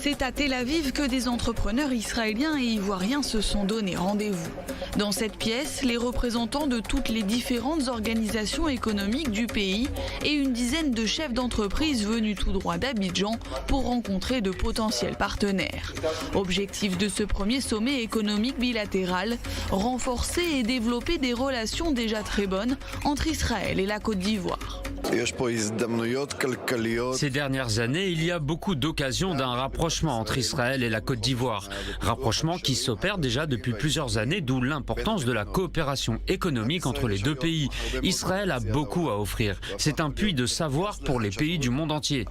C'est à Tel Aviv que des entrepreneurs israéliens et ivoiriens se sont donné rendez-vous. Dans cette pièce, les représentants de toutes les différentes organisations économiques du pays et une dizaine de chefs d'entreprise venus tout droit d'Abidjan pour rencontrer de potentiels partenaires. Objectif de ce premier sommet économique bilatéral, renforcer et développer des relations déjà très bonnes entre Israël et la Côte d'Ivoire. Ces dernières années, il y a beaucoup d'occasions d'un rapprochement entre Israël et la Côte d'Ivoire. Rapprochement qui s'opère déjà depuis plusieurs années, d'où l'importance de la coopération économique entre les deux pays. Israël a beaucoup à offrir. C'est un puits de savoir pour les pays du monde entier.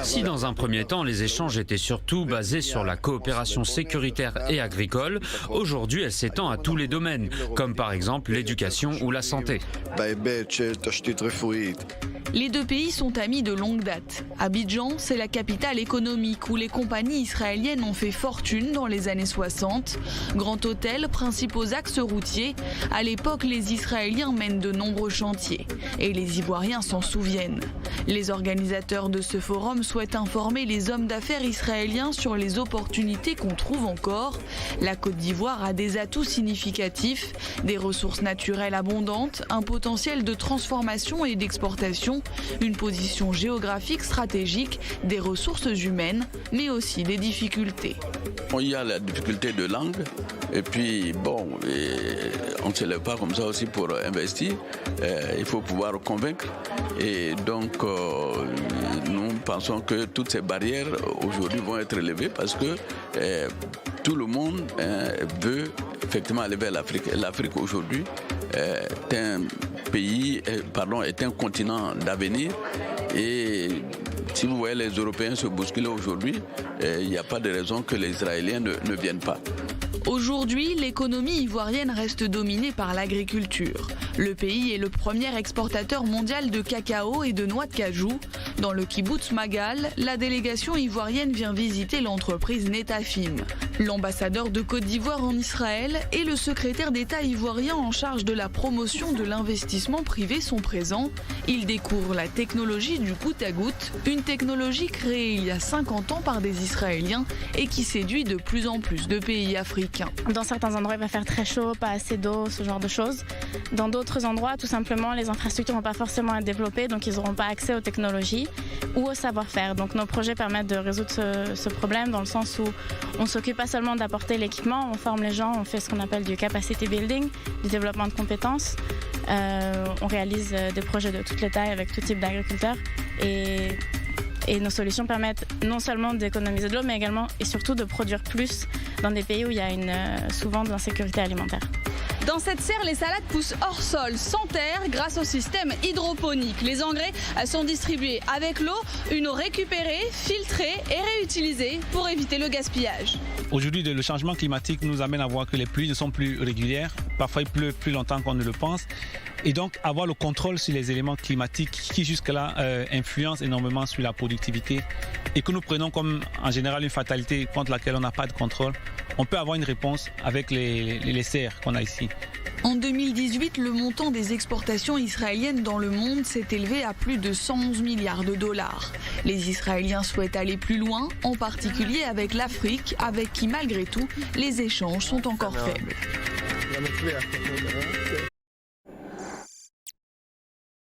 Si dans un premier temps, les échanges étaient surtout basés sur la coopération sécuritaire et agricole, aujourd'hui elle s'étend à tous les domaines, comme par exemple l'éducation ou la santé. Les deux pays sont amis de longue date. Abidjan, c'est la capitale économique où les compagnies israéliennes ont fait fortune dans les années 60. Grand hôtel, principaux axes routiers. À l'époque, les Israéliens mènent de nombreux chantiers. Et les Ivoiriens s'en souviennent. Les organisateurs de ce forum souhaitent informer les hommes d'affaires israéliens sur les opportunités qu'on trouve encore. La Côte d'Ivoire a des atouts significatifs, des ressources naturelles abondantes, un potentiel de transformation et d'exportation, une position géographique stratégique, des ressources humaines, mais aussi des difficultés. Il y a la difficulté de langue et puis bon, on ne se lève pas comme ça aussi pour investir. Il faut pouvoir convaincre et donc nous pensons que toutes ces barrières aujourd'hui vont être levées parce que tout le monde veut effectivement aller vers l'Afrique. L'Afrique aujourd'hui est un pays, est un continent d'avenir et si vous voyez les Européens se bousculer aujourd'hui, il n'y a pas de raison que les Israéliens ne viennent pas. Aujourd'hui, l'économie ivoirienne reste dominée par l'agriculture. Le pays est le premier exportateur mondial de cacao et de noix de cajou. Dans le kibboutz Magal, la délégation ivoirienne vient visiter l'entreprise Netafim. L'ambassadeur de Côte d'Ivoire en Israël et le secrétaire d'État ivoirien en charge de la promotion de l'investissement privé sont présents. Ils découvrent la technologie du goutte à goutte, une technologie créée il y a 50 ans par des Israéliens et qui séduit de plus en plus de pays africains. Dans certains endroits, il va faire très chaud, pas assez d'eau, ce genre de choses. Dans d'autres endroits, tout simplement, les infrastructures ne vont pas forcément être développées, donc ils n'auront pas accès aux technologies ou au savoir-faire. Donc nos projets permettent de résoudre ce problème dans le sens où on ne s'occupe pas seulement d'apporter l'équipement, on forme les gens, on fait ce qu'on appelle du capacity building, du développement de compétences. On réalise des projets de toutes les tailles avec tout type d'agriculteurs et nos solutions permettent non seulement d'économiser de l'eau, mais également et surtout de produire plus dans des pays où il y a souvent de l'insécurité alimentaire. Dans cette serre, les salades poussent hors sol, sans terre, grâce au système hydroponique. Les engrais sont distribués avec l'eau, une eau récupérée, filtrée et réutilisée pour éviter le gaspillage. Aujourd'hui, le changement climatique nous amène à voir que les pluies ne sont plus régulières. Parfois, il pleut plus longtemps qu'on ne le pense. Et donc, avoir le contrôle sur les éléments climatiques qui jusque-là influencent énormément sur la productivité et que nous prenons comme en général une fatalité contre laquelle on n'a pas de contrôle, on peut avoir une réponse avec les serres qu'on a ici. En 2018, le montant des exportations israéliennes dans le monde s'est élevé à plus de 111 milliards de dollars. Les Israéliens souhaitent aller plus loin, en particulier avec l'Afrique, avec qui malgré tout, les échanges sont encore faibles.